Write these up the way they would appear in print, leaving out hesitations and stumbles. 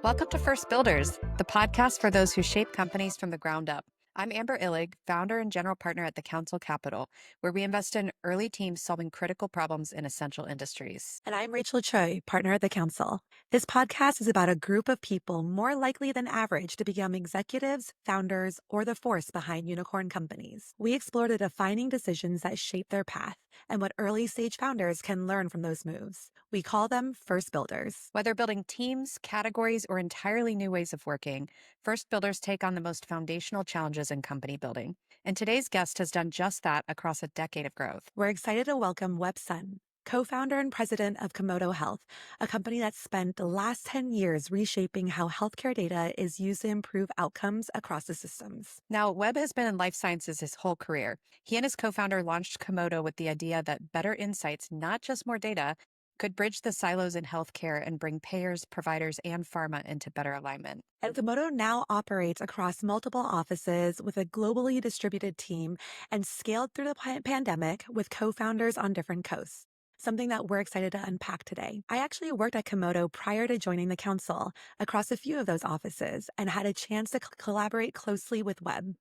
Welcome to First Builders, the podcast for those who shape companies from the ground up. I'm Amber Illig, founder and general partner at the Council Capital, where we invest in early teams solving critical problems in essential industries. And I'm Rachel Choi, partner at the Council. This podcast is about a group of people more likely than average to become executives, founders, or the force behind unicorn companies. We explore the defining decisions that shape their path and what early stage founders can learn from those moves. We call them First Builders. Whether building teams, categories, or entirely new ways of working, First Builders take on the most foundational challenges in company building. And today's guest has done just that across a decade of growth. We're excited to welcome Webb Sun, co-founder and president of Komodo Health, a company that's spent the last 10 years reshaping how healthcare data is used to improve outcomes across the systems. Now, Webb has been in life sciences his whole career. He and his co-founder launched Komodo with the idea that better insights, not just more data, could bridge the silos in healthcare and bring payers, providers, and pharma into better alignment. And Komodo now operates across multiple offices with a globally distributed team and scaled through the pandemic with co-founders on different coasts. Something that we're excited to unpack today. I actually worked at Komodo prior to joining the council across a few of those offices and had a chance to collaborate closely with Webb.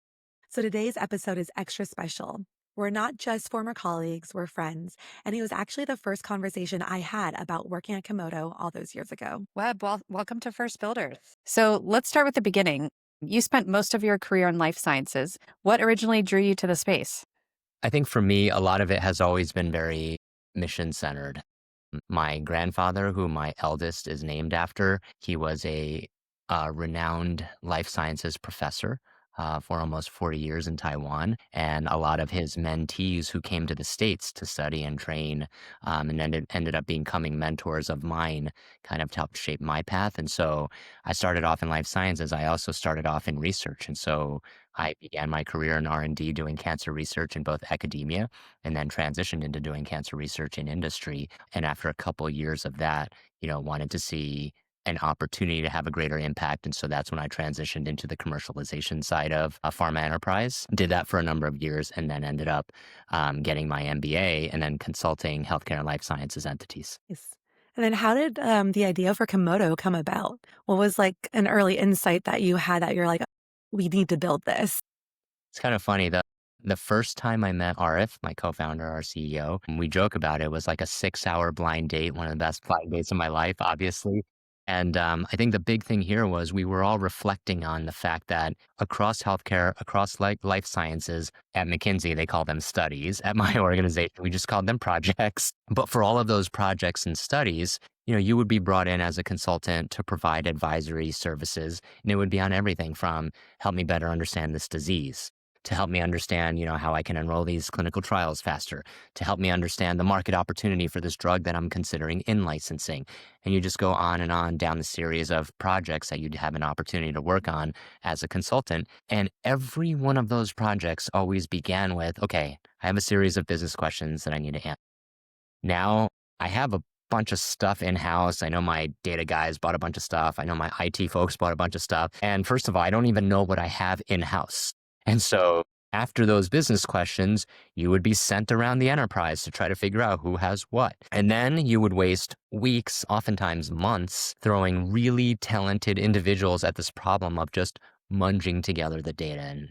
So today's episode is extra special. We're not just former colleagues, we're friends. And it was actually the first conversation I had about working at Komodo all those years ago. Webb, welcome to First Builders. So let's start with the beginning. You spent most of your career in life sciences. What originally drew you to the space? I think for me, a lot of it has always been very mission-centered. My grandfather, who my eldest is named after, he was a renowned life sciences professor for almost 40 years in Taiwan. And a lot of his mentees who came to the States to study and train and ended up becoming mentors of mine kind of helped shape my path. And so I started off in life sciences. I also started off in research. And so I began my career in R&D doing cancer research in both academia and then transitioned into doing cancer research in industry. And after a couple of years of that, wanted to see an opportunity to have a greater impact. And so that's when I transitioned into the commercialization side of a pharma enterprise. Did that for a number of years and then ended up getting my MBA and then consulting healthcare and life sciences entities. Yes. And then how did the idea for Komodo come about? What was like an early insight that you had that you're like, we need to build this? It's kind of funny. The first time I met Arif, my co-founder, our CEO, we joke about it, it was like a 6-hour blind date, one of the best blind dates of my life, obviously. And I think the big thing here was we were all reflecting on the fact that across healthcare, across life sciences, at McKinsey, they call them studies. At my organization, we just called them projects. But for all of those projects and studies, you would be brought in as a consultant to provide advisory services. And it would be on everything from help me better understand this disease, to help me understand, how I can enroll these clinical trials faster, to help me understand the market opportunity for this drug that I'm considering in licensing. And you just go on and on down the series of projects that you'd have an opportunity to work on as a consultant. And every one of those projects always began with, okay, I have a series of business questions that I need to answer. Now I have a bunch of stuff in-house. I know my data guys bought a bunch of stuff. I know my IT folks bought a bunch of stuff. And first of all, I don't even know what I have in-house. And so after those business questions, you would be sent around the enterprise to try to figure out who has what. And then you would waste weeks, oftentimes months, throwing really talented individuals at this problem of just munging together the data. And,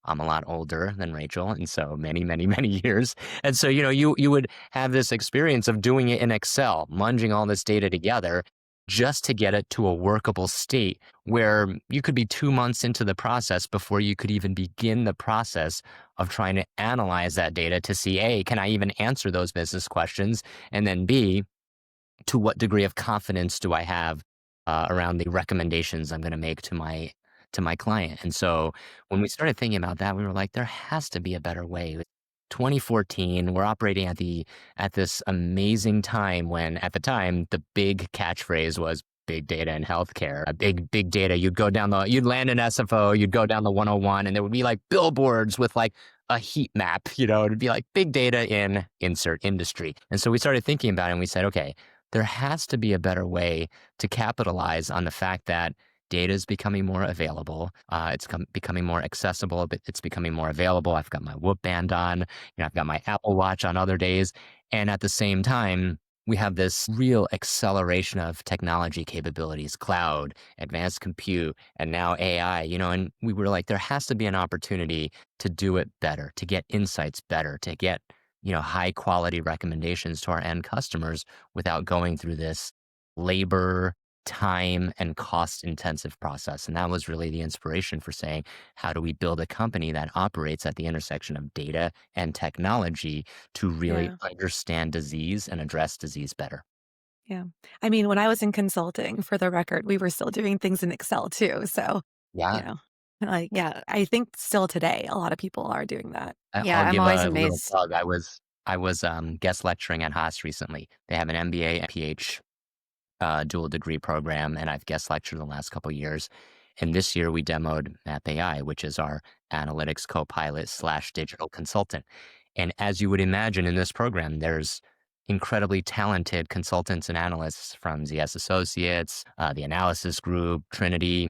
I'm a lot older than Rachel, and so many, many, many years. And so, you would have this experience of doing it in Excel, munging all this data together, just to get it to a workable state where you could be 2 months into the process before you could even begin the process of trying to analyze that data to see, A, can I even answer those business questions? And then B, to what degree of confidence do I have around the recommendations I'm going to make to my client? And so when we started thinking about that, we were like, there has to be a better way. 2014, we're operating at this amazing time when at the time the big catchphrase was big data in healthcare. A big data. You'd land an SFO, you'd go down the 101, and there would be like billboards with like a heat map. It'd be like big data in insert industry. And so we started thinking about it and we said, okay, there has to be a better way to capitalize on the fact that data is becoming more available. It's becoming more accessible, but it's becoming more available. I've got my Whoop band on, I've got my Apple Watch on other days. And at the same time, we have this real acceleration of technology capabilities, cloud, advanced compute, and now AI, and we were like, there has to be an opportunity to do it better, to get insights better, to get, high quality recommendations to our end customers without going through this labor, time, and cost intensive process. And that was really the inspiration for saying, how do we build a company that operates at the intersection of data and technology to really Yeah. understand disease and address disease better? Yeah. I mean, when I was in consulting, for the record, we were still doing things in Excel too. So, you Yeah. know, like, yeah, I think still today, a lot of people are doing that. Yeah, I'll I'm give always a little amazed. plug. I was guest lecturing at Haas recently. They have an MBA and PH dual degree program, and I've guest lectured the last couple years. And this year we demoed Map AI, which is our analytics co-pilot slash digital consultant. And as you would imagine in this program, there's incredibly talented consultants and analysts from ZS Associates, the analysis group, Trinity,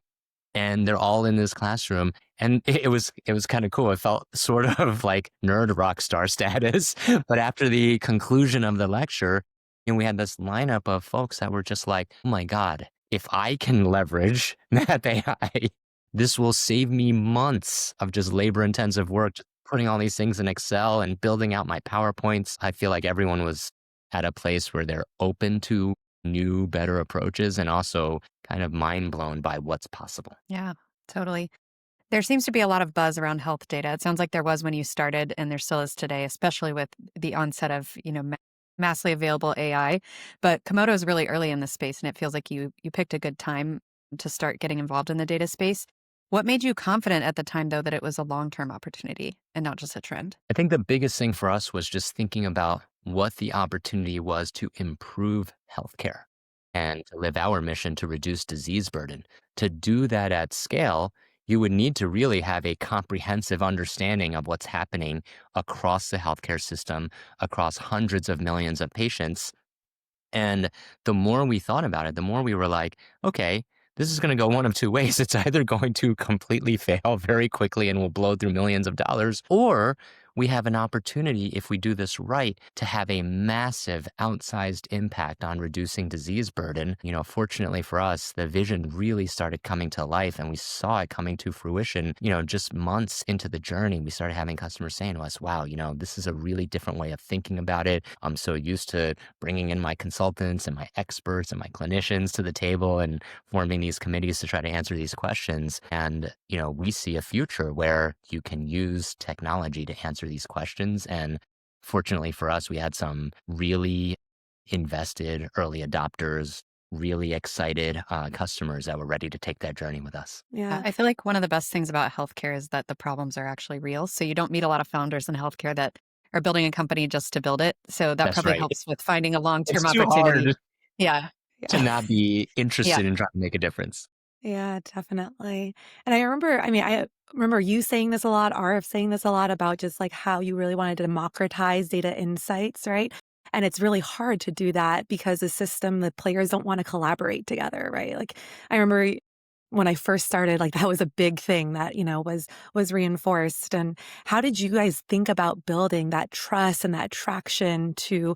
and they're all in this classroom. And it was kind of cool. It felt sort of like nerd rock star status. But after the conclusion of the lecture, we had this lineup of folks that were just like, oh my God, if I can leverage that AI, this will save me months of just labor intensive work, just putting all these things in Excel and building out my PowerPoints. I feel like everyone was at a place where they're open to new, better approaches and also kind of mind blown by what's possible. Yeah, totally. There seems to be a lot of buzz around health data. It sounds like there was when you started, and there still is today, especially with the onset of massively available AI. But Komodo is really early in this space, and it feels like you picked a good time to start getting involved in the data space. What made you confident at the time, though, that it was a long term opportunity and not just a trend? I think the biggest thing for us was just thinking about what the opportunity was to improve healthcare and to live our mission to reduce disease burden. To do that at scale, you would need to really have a comprehensive understanding of what's happening across the healthcare system, across hundreds of millions of patients. And the more we thought about it, the more we were like, okay, this is going to go one of two ways. It's either going to completely fail very quickly and will blow through millions of dollars, or we have an opportunity, if we do this right, to have a massive outsized impact on reducing disease burden. Fortunately for us, the vision really started coming to life and we saw it coming to fruition, just months into the journey. We started having customers saying to us, wow, this is a really different way of thinking about it. I'm so used to bringing in my consultants and my experts and my clinicians to the table and forming these committees to try to answer these questions. And, we see a future where you can use technology to answer these questions. And fortunately for us, we had some really invested early adopters, really excited customers that were ready to take that journey with us. Yeah. I feel like one of the best things about healthcare is that the problems are actually real. So you don't meet a lot of founders in healthcare that are building a company just to build it. So that That's probably right. helps with finding a long term It's too opportunity. hard Yeah. to Yeah. not be Yeah. interested in trying to make a difference. Yeah, definitely. And I remember you saying this a lot, Arif saying this a lot about just like how you really wanted to democratize data insights, right? And it's really hard to do that because the players don't want to collaborate together, right? Like I remember when I first started, like that was a big thing that, was reinforced. And how did you guys think about building that trust and that traction to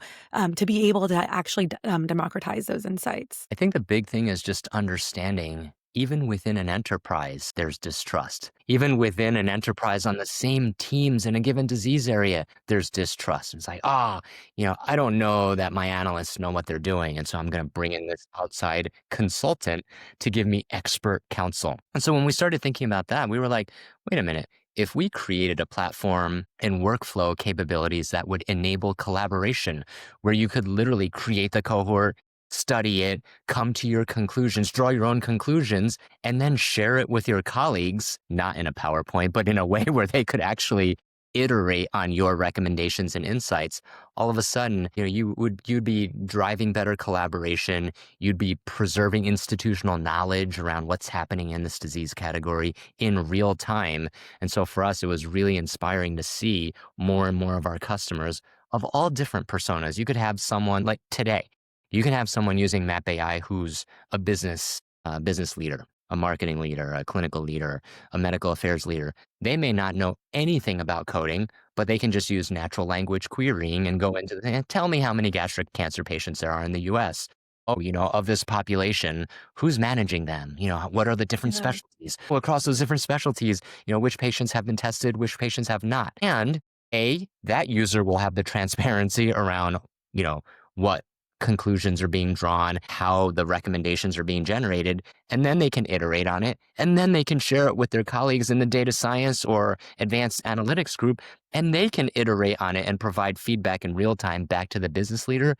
be able to actually democratize those insights? I think the big thing is just understanding even within an enterprise, there's distrust. Even within an enterprise on the same teams in a given disease area, there's distrust. It's like, I don't know that my analysts know what they're doing. And so I'm going to bring in this outside consultant to give me expert counsel. And so when we started thinking about that, we were like, wait a minute. If we created a platform and workflow capabilities that would enable collaboration, where you could literally create the cohort, study it, come to your conclusions, draw your own conclusions, and then share it with your colleagues, not in a PowerPoint, but in a way where they could actually iterate on your recommendations and insights. All of a sudden, you'd be driving better collaboration. You'd be preserving institutional knowledge around what's happening in this disease category in real time. And so for us, it was really inspiring to see more and more of our customers of all different personas. You could have someone like today, you can have someone using Map AI who's a business leader. a marketing leader, a clinical leader, a medical affairs leader. They may not know anything about coding, but they can just use natural language querying and go into tell me how many gastric cancer patients there are in the US. Oh, of this population, who's managing them? What are the different Yeah. specialties? Well, across those different specialties, which patients have been tested, which patients have not. And that user will have the transparency around, what conclusions are being drawn, how the recommendations are being generated, and then they can iterate on it, and then they can share it with their colleagues in the data science or advanced analytics group, and they can iterate on it and provide feedback in real time back to the business leader.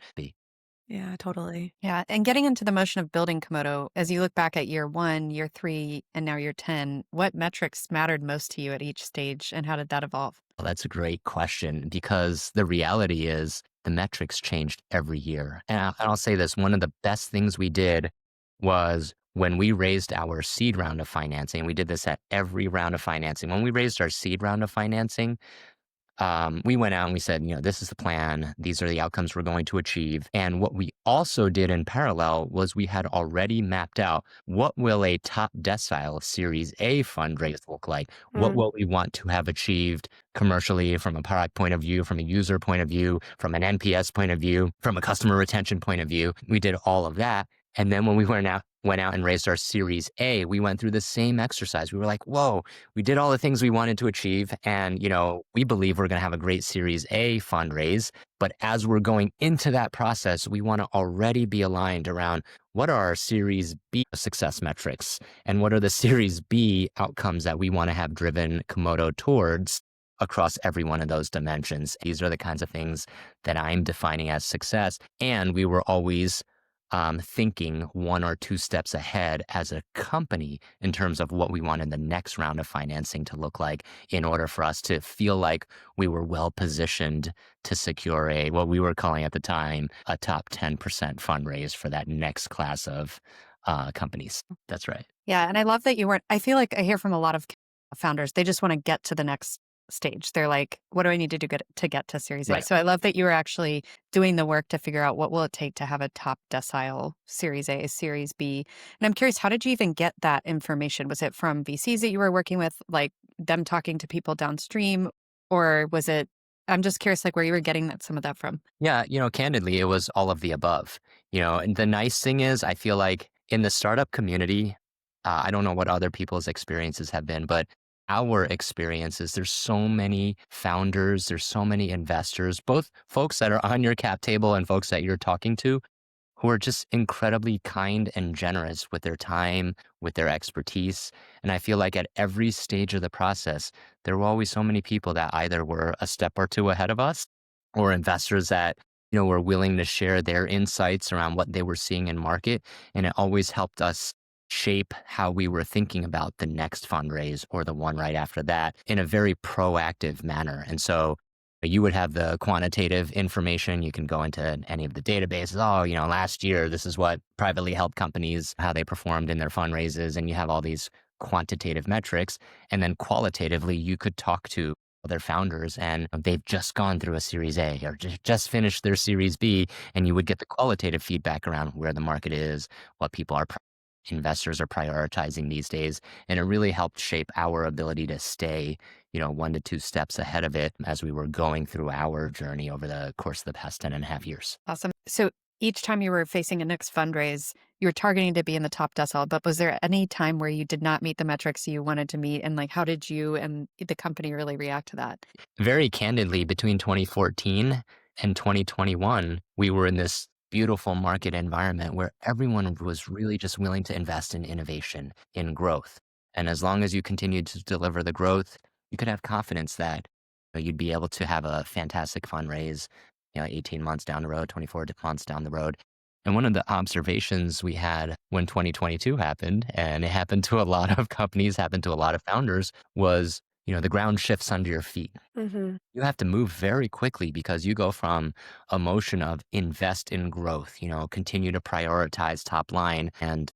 Yeah, totally. Yeah. And getting into the motion of building Komodo, as you look back at year 1, year 3, and now year 10, what metrics mattered most to you at each stage and how did that evolve? Well, that's a great question because the reality is the metrics changed every year. And I'll say this, one of the best things we did was when we raised our seed round of financing. We did this at every round of financing. When we raised our seed round of financing, we went out and we said, this is the plan. These are the outcomes we're going to achieve. And what we also did in parallel was we had already mapped out what will a top decile Series A fundraise look like? What Mm. will we want to have achieved commercially from a product point of view, from a user point of view, from an NPS point of view, from a customer retention point of view? We did all of that. And then when we went out and raised our Series A, we went through the same exercise. We were like, whoa, we did all the things we wanted to achieve. And, we believe we're going to have a great Series A fundraise. But as we're going into that process, we want to already be aligned around what are our Series B success metrics and what are the Series B outcomes that we want to have driven Komodo towards across every one of those dimensions. These are the kinds of things that I'm defining as success. And we were always thinking 1 or 2 steps ahead as a company in terms of what we wanted the next round of financing to look like in order for us to feel like we were well positioned to secure what we were calling at the time, a top 10% fundraise for that next class of companies. That's right. Yeah. And I love that you weren't, I feel like I hear from a lot of founders, they just want to get to the next stage. They're like, what do I need to do to get to Series A? Right. So I love that you were actually doing the work to figure out what will it take to have a top decile Series A, Series B. And I'm curious, how did you even get that information? Was it from VCs that you were working with, like them talking to people downstream? Or was it, I'm just curious, like where you were getting some of that from? Yeah, candidly, it was all of the above. And the nice thing is, I feel like in the startup community, I don't know what other people's experiences have been, but our experiences, there's so many founders, there's so many investors, both folks that are on your cap table and folks that you're talking to who are just incredibly kind and generous with their time, with their expertise. And I feel like at every stage of the process, there were always so many people that either were a step or two ahead of us or investors that, were willing to share their insights around what they were seeing in market. And it always helped us shape how we were thinking about the next fundraise or the one right after that in a very proactive manner. And so you would have the quantitative information. You can go into any of the databases. Oh, last year, this is what privately held companies, how they performed in their fundraises. And you have all these quantitative metrics. And then qualitatively, you could talk to other founders and they've just gone through a Series A or just finished their Series B. And you would get the qualitative feedback around where the market is, what investors are prioritizing these days. And it really helped shape our ability to stay 1 to 2 steps ahead of it as we were going through our journey over the course of the past 10 and a half years. Awesome. So each time you were facing a next fundraise, you were targeting to be in the top decile, but was there any time where you did not meet the metrics you wanted to meet? And like, how did you and the company really react to that? Very candidly, between 2014 and 2021, we were in this beautiful market environment where everyone was really just willing to invest in innovation, in growth. And as long as you continued to deliver the growth, you could have confidence that you'd be able to have a fantastic fundraise, 18 months down the road, 24 months down the road. And one of the observations we had when 2022 happened, and it happened to a lot of companies, happened to a lot of founders, was, the ground shifts under your feet. Hmm. You have to move very quickly because you go from a motion of invest in growth, continue to prioritize top line and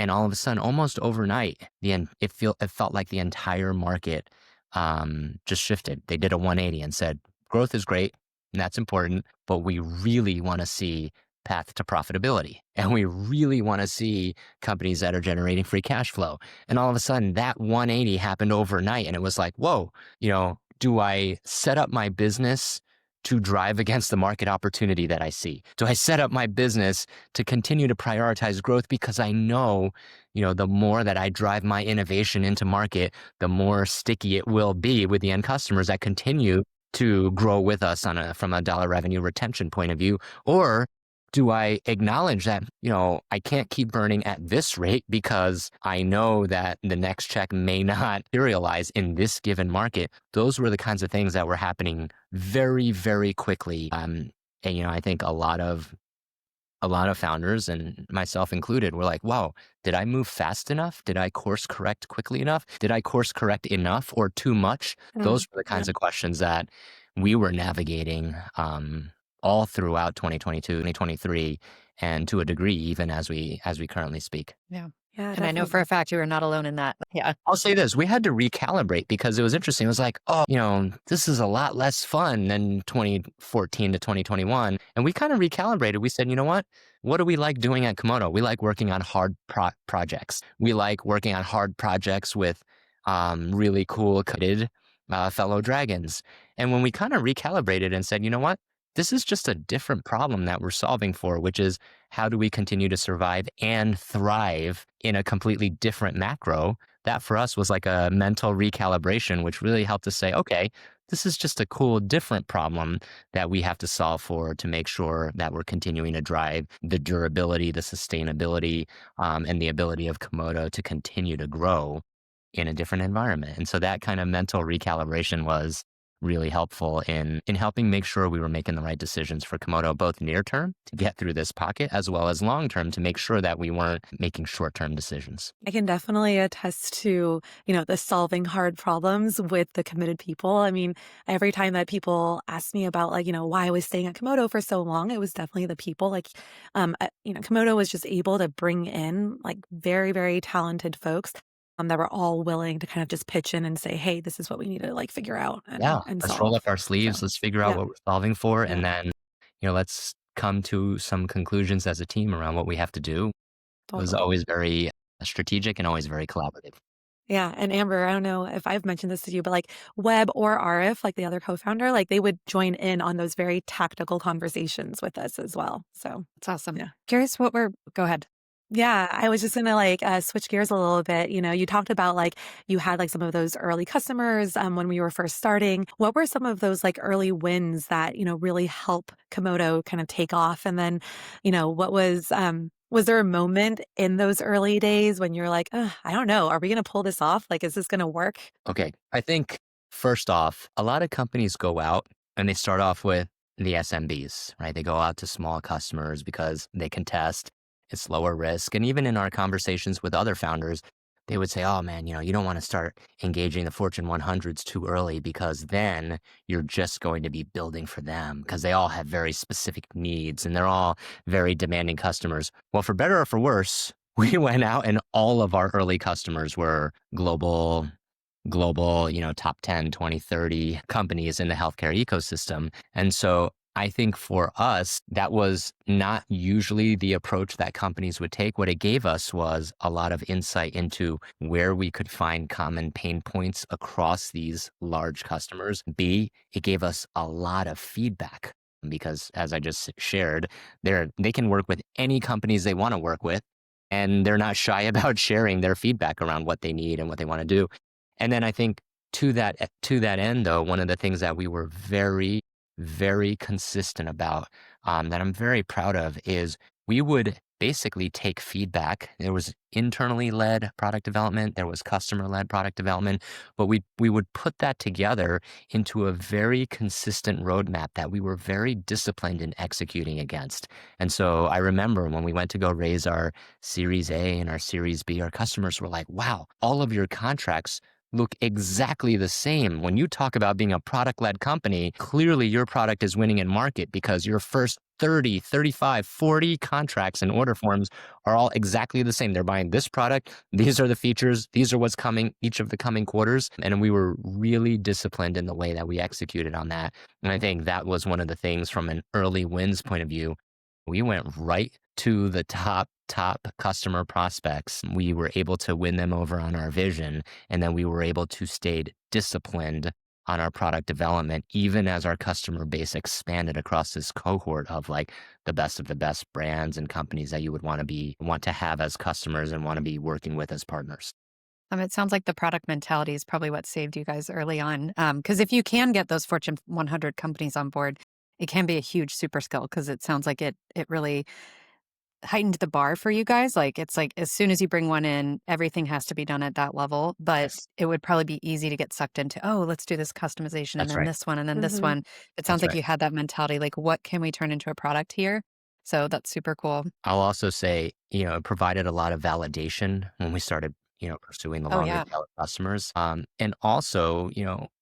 all of a sudden, almost overnight, it felt like the entire market just shifted. They did a 180 and said, growth is great and that's important, but we really want to see path to profitability. And we really want to see companies that are generating free cash flow. And all of a sudden, that 180 happened overnight. And it was like, whoa, do I set up my business to drive against the market opportunity that I see? Do I set up my business to continue to prioritize growth because I know, the more that I drive my innovation into market, the more sticky it will be with the end customers that continue to grow with us from a dollar revenue retention point of view? Or do I acknowledge that, I can't keep burning at this rate because I know that the next check may not materialize in this given market? Those were the kinds of things that were happening very, very quickly. And, I think a lot of founders, and myself included, were like, wow, did I move fast enough? Did I course correct quickly enough? Did I course correct enough or too much? Those Mm, were the yeah. kinds of questions that we were navigating all throughout 2022, 2023, and to a degree, even as we currently speak. Yeah. Yeah, And I know for a definitely. fact you are not alone in that. Yeah. I'll say this, we had to recalibrate because it was interesting. It was like, oh, this is a lot less fun than 2014 to 2021. And we kind of recalibrated. We said, you know what? What do we like doing at Komodo? We like working on hard projects. We like working on hard projects with really cool coded fellow dragons. And when we kind of recalibrated and said, you know what? This is just a different problem that we're solving for, which is how do we continue to survive and thrive in a completely different macro? That for us was like a mental recalibration, which really helped us say, okay, this is just a cool, different problem that we have to solve for to make sure that we're continuing to drive the durability, the sustainability, and the ability of Komodo to continue to grow in a different environment. And so that kind of mental recalibration was really helpful in helping make sure we were making the right decisions for Komodo, both near term to get through this pocket, as well as long term to make sure that we weren't making short term decisions. I can definitely attest to, the solving hard problems with the committed people. I mean, every time that people ask me about like, why I was staying at Komodo for so long, it was definitely the people. Like, Komodo was just able to bring in like very, very talented folks that were all willing to kind of just pitch in and say, hey, this is what we need to like figure out and Yeah, and let's roll solve. up our So sleeves. Let's figure out yeah, what we're solving for, yeah, and then let's come to some conclusions as a team around what we have to do. It was totally. always very strategic and always very collaborative. Yeah, and Amber, I don't know if I've mentioned this to you, but like Webb or Arif, like the other co-founder, like they would join in on those very tactical conversations with us as well. So That's awesome. yeah. Curious go ahead. Yeah, I was just gonna like switch gears a little bit. You talked about like you had like some of those early customers when we were first starting. What were some of those like early wins that really help Komodo kind of take off? And then, what was there a moment in those early days when you're like, "Ugh, I don't know, are we gonna pull this off? Like, is this gonna work?" Okay. I think first off, a lot of companies go out and they start off with the SMBs, right? They go out to small customers because they can test, it's lower risk. And even in our conversations with other founders, they would say, oh man, you don't want to start engaging the Fortune 100s too early because then you're just going to be building for them because they all have very specific needs and they're all very demanding customers. Well, for better or for worse, we went out and all of our early customers were global, top 10, 20, 30 companies in the healthcare ecosystem. And so I think for us, that was not usually the approach that companies would take. What it gave us was a lot of insight into where we could find common pain points across these large customers. B, it gave us a lot of feedback because as I just shared, they can work with any companies they want to work with. And they're not shy about sharing their feedback around what they need and what they want to do. And then I think to that end, though, one of the things that we were very, very consistent about, that I'm very proud of, is we would basically take feedback. There was internally led product development, there was customer led product development, but we would put that together into a very consistent roadmap that we were very disciplined in executing against. And so I remember when we went to go raise our Series A and our Series B, our customers were like, wow, all of your contracts look exactly the same. When you talk about being a product-led company, clearly your product is winning in market because your first 30, 35, 40 contracts and order forms are all exactly the same. They're buying this product. These are the features. These are what's coming each of the coming quarters. And we were really disciplined in the way that we executed on that. And I think that was one of the things from an early wins point of view We went right to the top customer prospects. We were able to win them over on our vision, and then we were able to stay disciplined on our product development, even as our customer base expanded across this cohort of like the best brands and companies that you would want to have as customers and want to be working with as partners. It sounds like the product mentality is probably what saved you guys early on. Because if you can get those Fortune 100 companies on board, it can be a huge super skill because it sounds like it really heightened the bar for you guys. Like it's like as soon as you bring one in, everything has to be done at that level. But Yes, it would probably be easy to get sucked into, oh, let's do this customization and that's then right. this one and then this Mhm. one. It sounds That's like right. you had that mentality, like what can we turn into a product here? So that's super cool. I'll also say, it provided a lot of validation when we started, pursuing the Oh longer yeah. tail of customers. And also,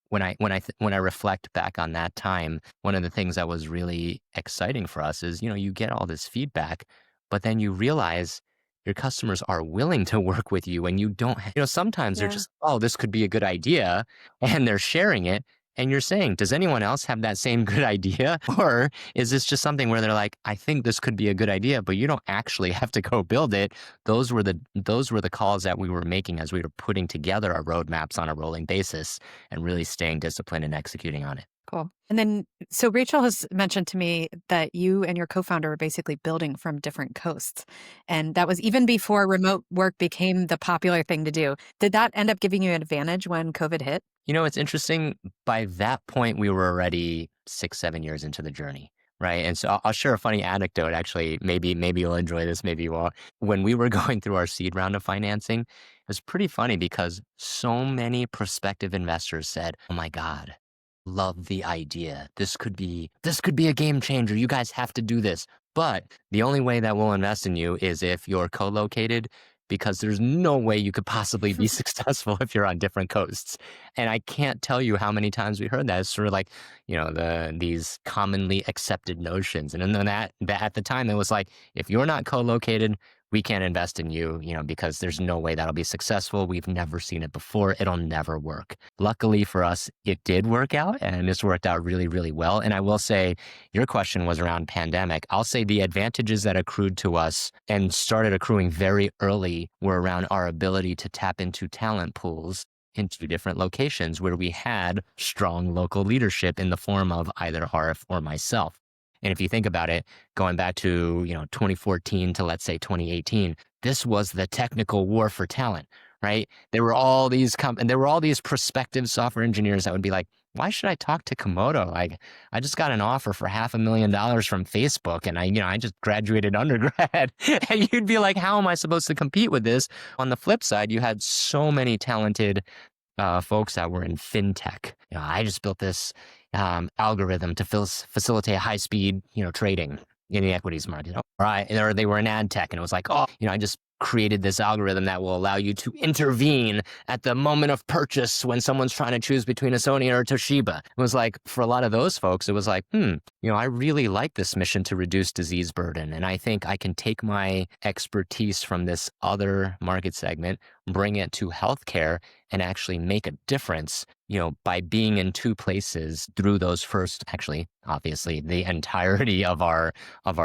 when I reflect back on that time, one of the things that was really exciting for us is, you get all this feedback, but then you realize your customers are willing to work with you and you don't, sometimes they're Yeah. just, oh, this could be a good idea. And they're sharing it. And you're saying, does anyone else have that same good idea? Or is this just something where they're like, I think this could be a good idea, but you don't actually have to go build it? Those were the calls that we were making as we were putting together our roadmaps on a rolling basis and really staying disciplined and executing on it. Cool. And then, so Rachel has mentioned to me that you and your co-founder are basically building from different coasts. And that was even before remote work became the popular thing to do. Did that end up giving you an advantage when COVID hit? It's interesting. By that point, we were already 6, 7 years into the journey. Right. And so I'll share a funny anecdote. Actually, maybe you'll enjoy this. Maybe you won't. When we were going through our seed round of financing, it was pretty funny because so many prospective investors said, "Oh my God, love the idea. This could be a game changer. You guys have to do this. But the only way that we'll invest in you is if you're co-located because there's no way you could possibly be successful if you're on different coasts." And I can't tell you how many times we heard that. It's sort of like, these commonly accepted notions. And then that at the time it was like, if you're not co-located, we can't invest in you, because there's no way that'll be successful. We've never seen it before. It'll never work. Luckily for us, it did work out and it's worked out really, really well. And I will say your question was around pandemic. I'll say the advantages that accrued to us and started accruing very early were around our ability to tap into talent pools in two different locations where we had strong local leadership in the form of either Arif or myself. And if you think about it, going back to, 2014 to let's say 2018, this was the technical war for talent, right? And there were all these prospective software engineers that would be like, why should I talk to Komodo? Like, I just got an offer for $500,000 from Facebook and I just graduated undergrad. And you'd be like, how am I supposed to compete with this? On the flip side, you had so many talented folks that were in fintech. I just built this algorithm to facilitate high speed, trading in the equities market. Right. Or they were in ad tech and it was like, oh, I just created this algorithm that will allow you to intervene at the moment of purchase when someone's trying to choose between a Sony or a Toshiba. It was like, for a lot of those folks, it was like, I really like this mission to reduce disease burden. And I think I can take my expertise from this other market segment, bring it to healthcare and actually make a difference, by being in two places through those first, actually, obviously, the entirety of our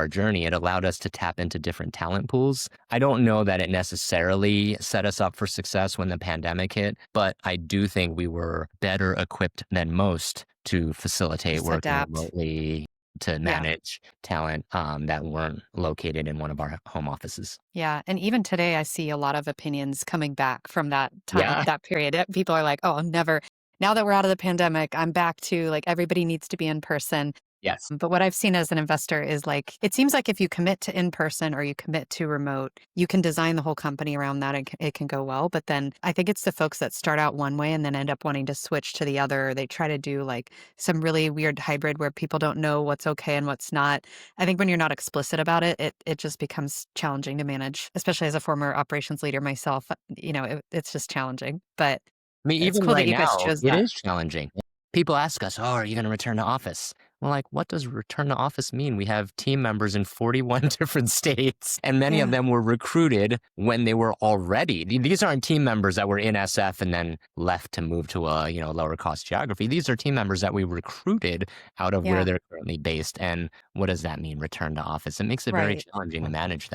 journey. It allowed us to tap into different talent pools. I don't know that it necessarily set us up for success when the pandemic hit, but I do think we were better equipped than most to facilitate Just working adapt. remotely, to Yeah. manage talent that weren't located in one of our home offices. Yeah, and even today, I see a lot of opinions coming back from that time, Yeah. that period. People are like, "Oh, I'll never." Now that we're out of the pandemic, I'm back to like everybody needs to be in person. Yes. But what I've seen as an investor is like, it seems like if you commit to in person or you commit to remote, you can design the whole company around that and it can go well. But then I think it's the folks that start out one way and then end up wanting to switch to the other. They try to do like some really weird hybrid where people don't know what's okay and what's not. I think when you're not explicit about it, it just becomes challenging to manage, especially as a former operations leader myself. It's just challenging. But I mean, it's even cool that right you guys now, chose it that. is challenging. People ask us, "Oh, are you gonna return to office?" Well, like, what does return to office mean? We have team members in 41 different states, and many of Yeah. them were recruited when they were already. These aren't team members that were in SF and then left to move to a lower cost geography. These are team members that we recruited out of where Yeah. they're currently based. And what does that mean? Return to office. It makes it very Right. challenging to manage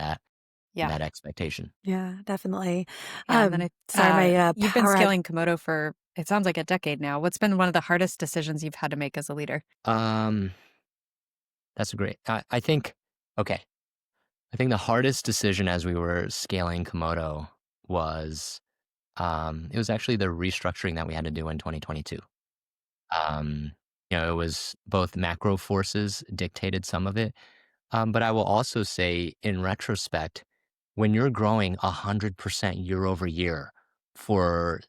Yeah. that expectation. Yeah, definitely. Yeah. And then Sorry, my you've been power scaling Komodo for, it sounds like a decade now. What's been one of the hardest decisions you've had to make as a leader? Um, that's a great. I think. Okay. I think the hardest decision as we were scaling Komodo was it was actually the restructuring that we had to do in 2022. Um, it was both macro forces dictated some of it, but I will also say, in retrospect, when you're growing 100% year over year for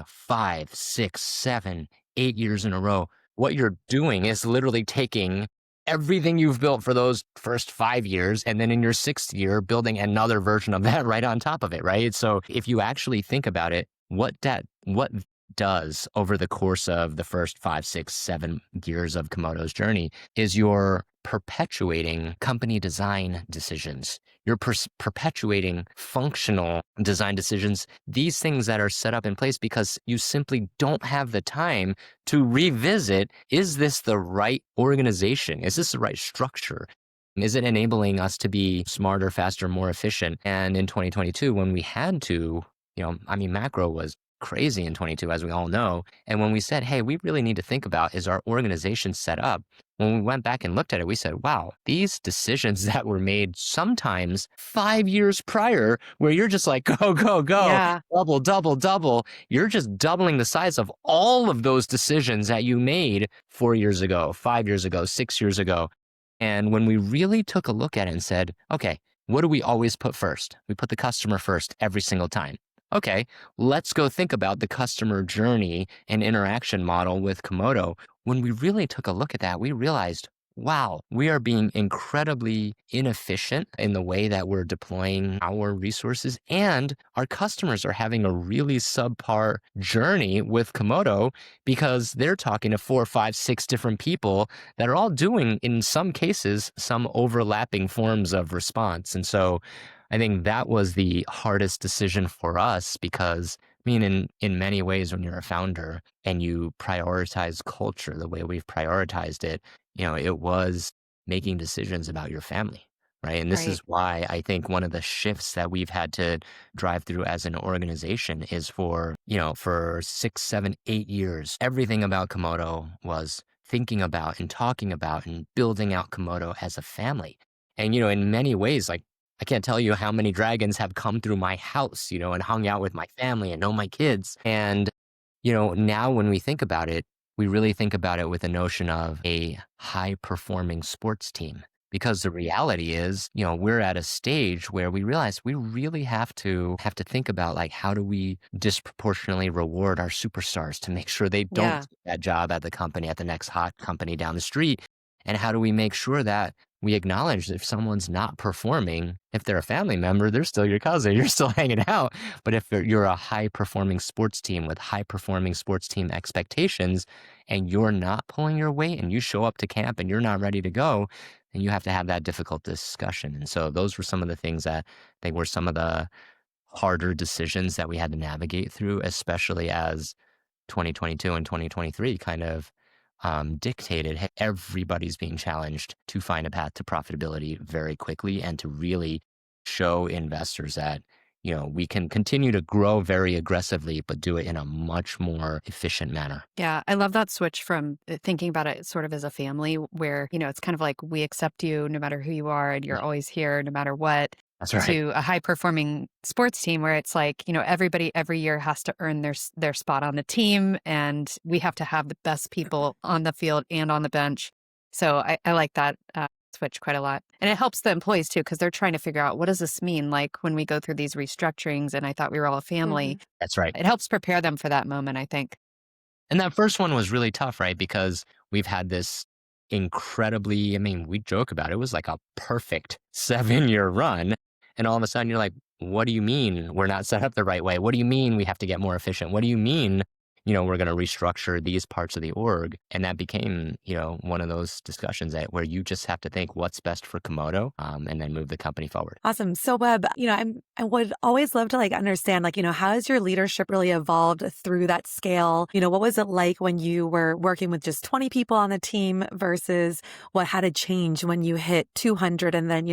5, 6, 7, 8 years in a row, what you're doing is literally taking everything you've built for those first 5 years, and then in your sixth year, building another version of that right on top of it, right? So if you actually think about it, what does over the course of the first 5, 6, 7 years of Komodo's journey is you're perpetuating company design decisions. You're perpetuating functional design decisions, these things that are set up in place because you simply don't have the time to revisit, is this the right organization? Is this the right structure? Is it enabling us to be smarter, faster, more efficient? And in 2022, when we had to, macro was crazy in 22, as we all know. And when we said, hey, we really need to think about, is our organization set up? When we went back and looked at it, we said, wow, these decisions that were made sometimes 5 years prior, where you're just like, go, go, go, Yeah. double, double, double. You're just doubling the size of all of those decisions that you made 4 years ago, 5 years ago, 6 years ago. And when we really took a look at it and said, okay, what do we always put first? We put the customer first every single time. Okay, let's go think about the customer journey and interaction model with Komodo. When we really took a look at that, we realized, wow, we are being incredibly inefficient in the way that we're deploying our resources, and our customers are having a really subpar journey with Komodo because they're talking to 4, 5, 6 different people that are all doing, in some cases, some overlapping forms of response. And so I think that was the hardest decision for us because, I mean, in many ways, when you're a founder and you prioritize culture the way we've prioritized it, it was making decisions about your family, right? And this Right. is why I think one of the shifts that we've had to drive through as an organization is for 6, 7, 8 years, everything about Komodo was thinking about and talking about and building out Komodo as a family. And, in many ways, like, I can't tell you how many dragons have come through my house, and hung out with my family and know my kids. And, now when we think about it, we really think about it with a notion of a high performing sports team. Because the reality is, we're at a stage where we realize we really have to think about, like, how do we disproportionately reward our superstars to make sure they don't Yeah. get that job at the company, at the next hot company down the street? And how do we make sure that we acknowledge if someone's not performing, if they're a family member, they're still your cousin, you're still hanging out. But if you're a high performing sports team with high performing sports team expectations and you're not pulling your weight and you show up to camp and you're not ready to go, then you have to have that difficult discussion. And so those were some of the things that I think were some of the harder decisions that we had to navigate through, especially as 2022 and 2023 kind of dictated, hey, everybody's being challenged to find a path to profitability very quickly and to really show investors that we can continue to grow very aggressively but do it in a much more efficient manner. Yeah, I love that switch from thinking about it sort of as a family where, it's kind of like we accept you no matter who you are and Yeah, you're always here no matter what, that's right. to a high performing sports team where it's like, everybody every year has to earn their spot on the team and we have to have the best people on the field and on the bench. So I like that switch quite a lot. And it helps the employees too, because they're trying to figure out what does this mean? Like when we go through these restructurings and I thought we were all a family, Mhm. That's right. it helps prepare them for that moment, I think. And that first one was really tough, right? Because we've had this incredibly, I mean, we joke about it, it was like a perfect 7 year run. And all of a sudden you're like, what do you mean we're not set up the right way? What do you mean we have to get more efficient? What do you mean, we're going to restructure these parts of the org. And that became, one of those discussions where you just have to think what's best for Komodo, and then move the company forward. Awesome. So, Webb, I would always love to understand, how has your leadership really evolved through that scale? What was it like when you were working with just 20 people on the team versus what had to change when you hit 200 and then,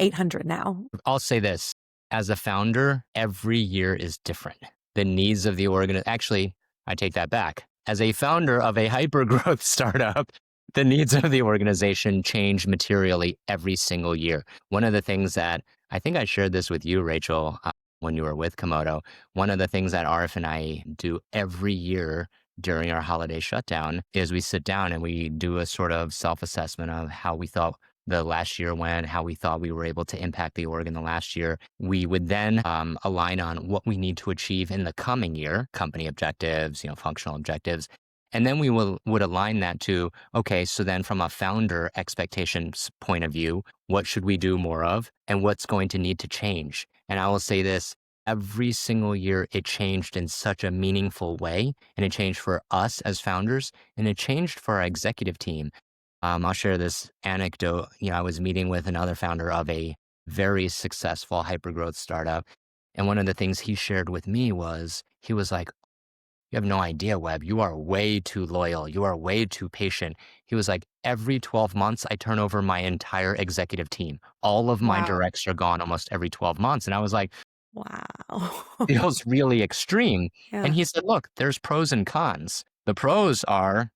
800 now? I'll say this, as a founder, every year is different. The needs of the actually, I take that back. As a founder of a hypergrowth startup, the needs of the organization change materially every single year. One of the things that I think I shared this with you, Rachel, when you were with Komodo, one of the things that Arif and I do every year during our holiday shutdown is we sit down and we do a sort of self-assessment of how we thought the last year went, how we thought we were able to impact the org in the last year. We would then align on what we need to achieve in the coming year, company objectives, functional objectives. And then we would align that to, okay, so then from a founder expectations point of view, what should we do more of and what's going to need to change? And I will say this, every single year it changed in such a meaningful way, and it changed for us as founders, and it changed for our executive team. I'll share this anecdote. I was meeting with another founder of a very successful hypergrowth startup. And one of the things he shared with me was, he was like, you have no idea, Webb. You are way too loyal. You are way too patient. He was like, every 12 months, I turn over my entire executive team. All of my Wow. directs are gone almost every 12 months. And I was like, Wow. feels really extreme. And Yeah. he said, look, there's pros and cons. The pros are,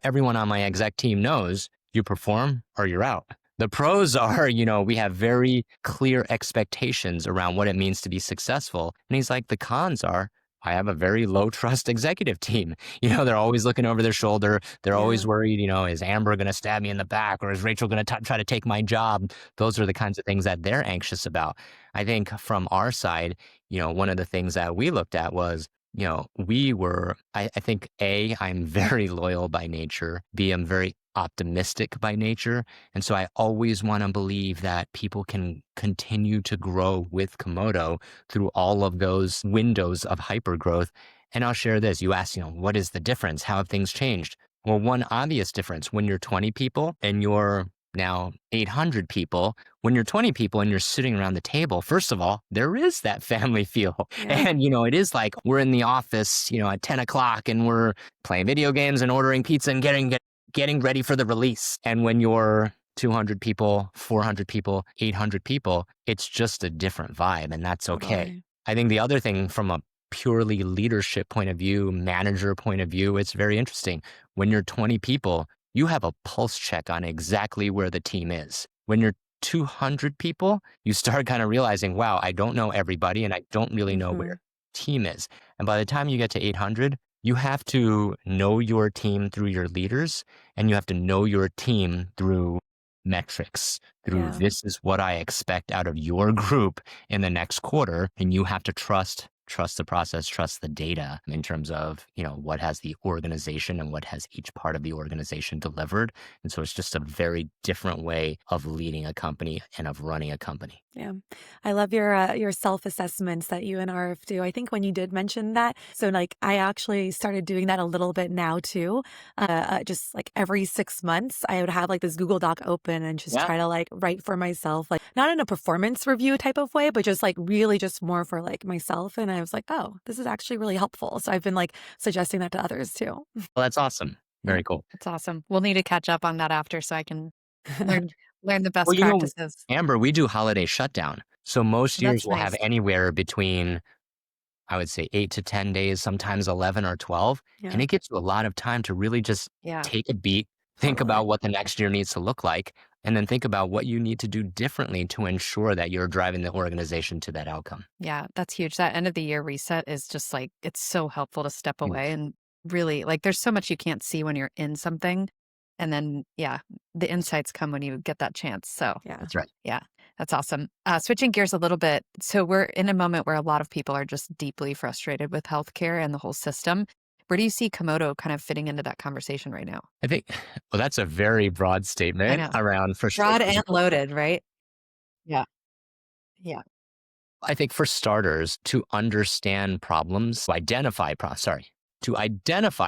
everyone on my exec team knows you perform or you're out. The pros are, we have very clear expectations around what it means to be successful. And he's like, the cons are, I have a very low trust executive team. They're always looking over their shoulder. They're always Yeah. worried, is Amber going to stab me in the back, or is Rachel going to try to take my job? Those are the kinds of things that they're anxious about. I think from our side, one of the things that we looked at was, I think A, I'm very loyal by nature. B, I'm very optimistic by nature. And so I always want to believe that people can continue to grow with Komodo through all of those windows of hypergrowth. And I'll share this. You asked, what is the difference? How have things changed? Well, one obvious difference, when you're 20 people and you're now 800 people, when you're 20 people and you're sitting around the table, first of all, there is that family feel. Yeah. And, it is like we're in the office, at 10 o'clock and we're playing video games and ordering pizza and getting ready for the release. And when you're 200 people, 400 people, 800 people, it's just a different vibe, and that's okay. Totally. I think the other thing from a purely leadership point of view, manager point of view, it's very interesting. When you're 20 people, you have a pulse check on exactly where the team is. When you're 200 people, you start kind of realizing, wow, I don't know everybody and I don't really know Hmm. where team is. And by the time you get to 800, you have to know your team through your leaders, and you have to know your team through metrics, through Yeah. this is what I expect out of your group in the next quarter. And you have to trust the process, trust the data in terms of, what has the organization and what has each part of the organization delivered. And so it's just a very different way of leading a company and of running a company. Yeah. I love your self-assessments that you and RF do. I think when you did mention that, so I actually started doing that a little bit now too. Just every 6 months, I would have this Google Doc open and just Yeah. try to write for myself, not in a performance review type of way, but just really just more for myself. And I was like, oh, this is actually really helpful. So I've been suggesting that to others too. Well, that's awesome. Yeah. Very cool. That's awesome. We'll need to catch up on that after so I can learn learn the best Well, practices. Amber, we do holiday shutdown. So most years That's we'll have nice. anywhere between, I would say, 8 to 10 days, sometimes 11 or 12. And Yeah. it gives you a lot of time to really just Yeah. take a beat, think Totally. about what the next year needs to look like, and then think about what you need to do differently to ensure that you're driving the organization to that outcome. Yeah, that's huge. That end of the year reset is just it's so helpful to step away Huge. and really there's so much you can't see when you're in something. And then, yeah, the insights come when you get that chance. So, Yeah. That's right. yeah, that's awesome. Switching gears a little bit. So, we're in a moment where a lot of people are just deeply frustrated with healthcare and the whole system. Where do you see Komodo kind of fitting into that conversation right now? I think, well, that's a very broad I statement know. around Broad frustration. and loaded, right? Yeah. Yeah. I think for starters, to understand problems, to identify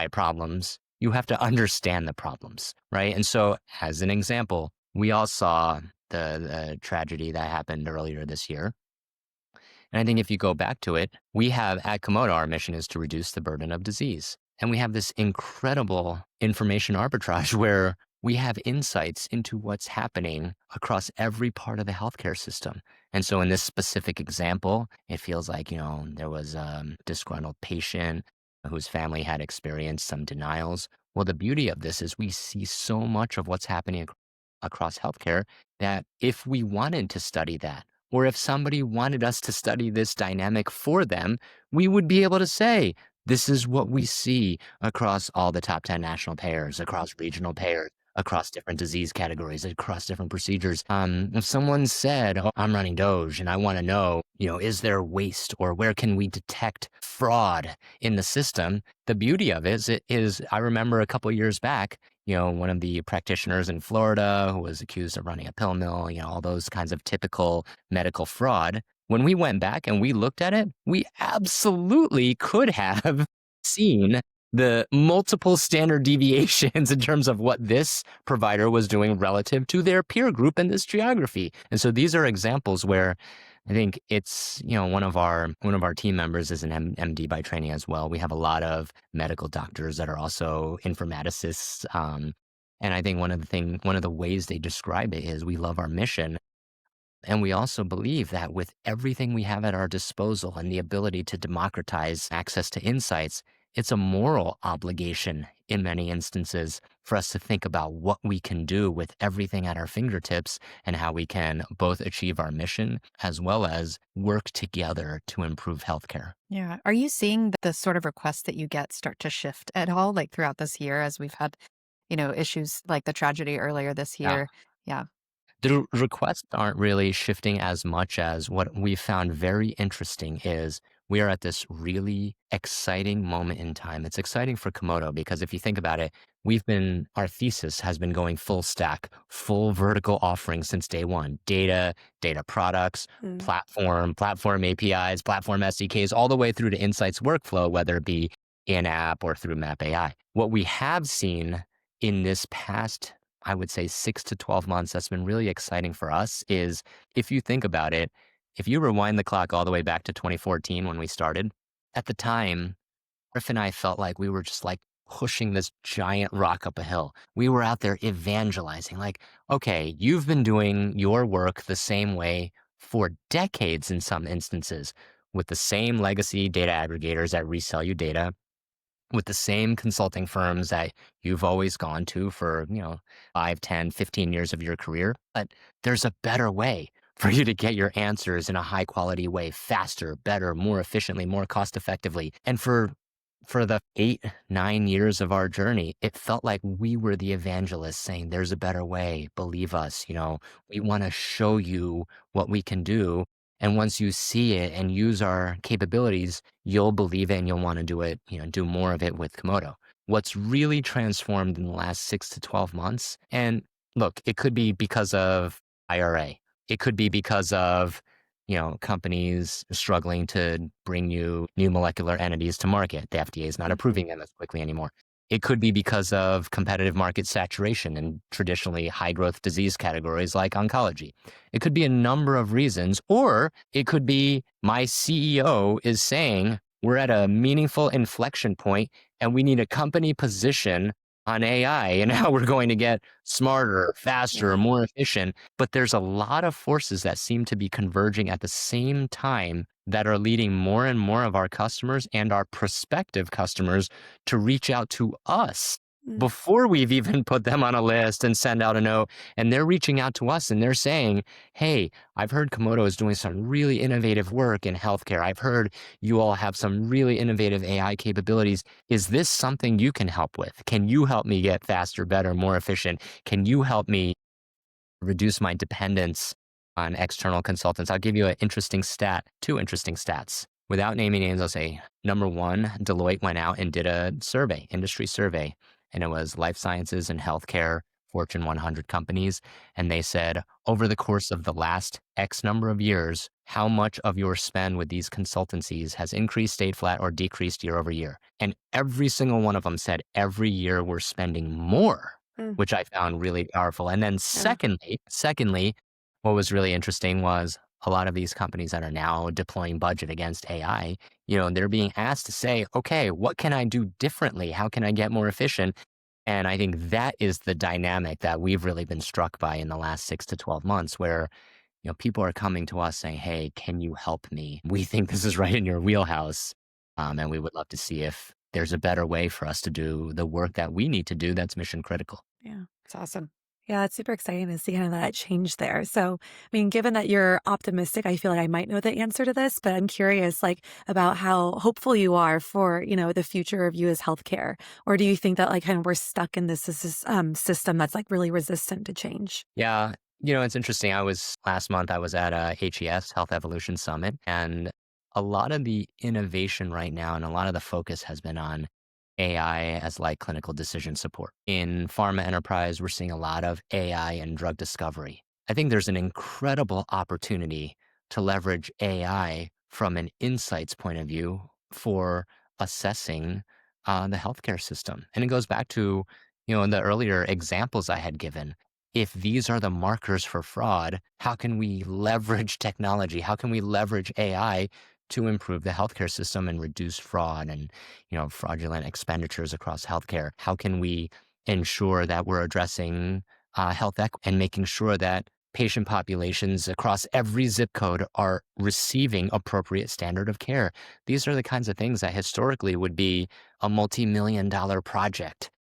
problems, you have to understand the problems, right? And so, as an example, we all saw the tragedy that happened earlier this year. And I think if you go back to it, we have at Komodo, our mission is to reduce the burden of disease. And we have this incredible information arbitrage where we have insights into what's happening across every part of the healthcare system. And so in this specific example, it feels like, there was a disgruntled patient whose family had experienced some denials. Well, the beauty of this is we see so much of what's happening across healthcare that if we wanted to study that, or if somebody wanted us to study this dynamic for them, we would be able to say, this is what we see across all the top 10 national payers, across regional payers, across different disease categories, across different procedures. If someone said, oh, I'm running Doge and I want to know, is there waste or where can we detect fraud in the system? The beauty of it is I remember a couple of years back, one of the practitioners in Florida who was accused of running a pill mill, all those kinds of typical medical fraud. When we went back and we looked at it, we absolutely could have seen the multiple standard deviations in terms of what this provider was doing relative to their peer group in this geography. And so these are examples where I think it's, one of our team members is an MD by training as well. We have a lot of medical doctors that are also informaticists. And I think one of the ways they describe it is we love our mission. And we also believe that with everything we have at our disposal and the ability to democratize access to insights, it's a moral obligation in many instances for us to think about what we can do with everything at our fingertips and how we can both achieve our mission as well as work together to improve healthcare. Yeah. Are you seeing the sort of requests that you get start to shift at all, like throughout this year as we've had, issues like the tragedy earlier this Yeah. year? Yeah. The requests aren't really shifting as much as what we found very interesting is we are at this really exciting moment in time. It's exciting for Komodo because if you think about it, our thesis has been going full stack, full vertical offering since day one. Data products, Mm. platform APIs, platform SDKs, all the way through to insights workflow, whether it be in app or through Map AI. What we have seen in this past, I would say 6 to 12 months, that's been really exciting for us is if you think about it, if you rewind the clock all the way back to 2014 when we started, at the time, Griff and I felt like we were just like pushing this giant rock up a hill. We were out there evangelizing, like, okay, you've been doing your work the same way for decades in some instances with the same legacy data aggregators that resell you data with the same consulting firms that you've always gone to for, 5, 10, 15 years of your career. But there's a better way for you to get your answers in a high quality way, faster, better, more efficiently, more cost effectively. And for the 8, 9 years of our journey, it felt like we were the evangelists saying, there's a better way. Believe us, we want to show you what we can do. And once you see it and use our capabilities, you'll believe it and you'll want to do it, do more of it with Komodo. What's really transformed in the last 6 to 12 months, and look, it could be because of IRA. It could be because of, companies struggling to bring you new molecular entities to market. The FDA is not approving them as quickly anymore. It could be because of competitive market saturation in traditionally high growth disease categories like oncology. It could be a number of reasons, or it could be my CEO is saying we're at a meaningful inflection point and we need a company position on AI and how we're going to get smarter, faster, Yeah. more efficient. But there's a lot of forces that seem to be converging at the same time that are leading more and more of our customers and our prospective customers to reach out to us Mm. before we've even put them on a list and send out a note. And they're reaching out to us and they're saying, hey, I've heard Komodo is doing some really innovative work in healthcare. I've heard you all have some really innovative AI capabilities. Is this something you can help with? Can you help me get faster, better, more efficient? Can you help me reduce my dependence on external consultants? I'll give you an interesting stat, 2 interesting stats. Without naming names, I'll say number one, Deloitte went out and did a survey, industry survey, and it was life sciences and healthcare Fortune 100 companies. And they said, over the course of the last X number of years, how much of your spend with these consultancies has increased, stayed flat, or decreased year over year? And every single one of them said, every year we're spending more, Mm, which I found really powerful. And then yeah. secondly, what was really interesting was a lot of these companies that are now deploying budget against AI, they're being asked to say, okay, what can I do differently? How can I get more efficient? And I think that is the dynamic that we've really been struck by in the last 6 to 12 months, where people are coming to us saying, "Hey, can you help me? We think this is right in your wheelhouse, and we would love to see if there's a better way for us to do the work that we need to do that's mission critical." Yeah. It's awesome. Yeah, it's super exciting to see kind of that change there. So, I mean, given that you're optimistic, I feel like I might know the answer to this, but I'm curious, like, about how hopeful you are for, the future of U.S. healthcare. Or do you think that, like, kind of we're stuck in system that's like really resistant to change? Yeah, it's interesting. Last month, I was at a HES, Health Evolution Summit, and a lot of the innovation right now and a lot of the focus has been on AI as like clinical decision support. In pharma enterprise, we're seeing a lot of AI and drug discovery. I think there's an incredible opportunity to leverage AI from an insights point of view for assessing the healthcare system. And it goes back to, the earlier examples I had given. If these are the markers for fraud, how can we leverage technology? How can we leverage AI to improve the healthcare system and reduce fraud and fraudulent expenditures across healthcare? How can we ensure that we're addressing health equity and making sure that patient populations across every zip code are receiving appropriate standard of care? These are the kinds of things that historically would be a multi-million-dollar project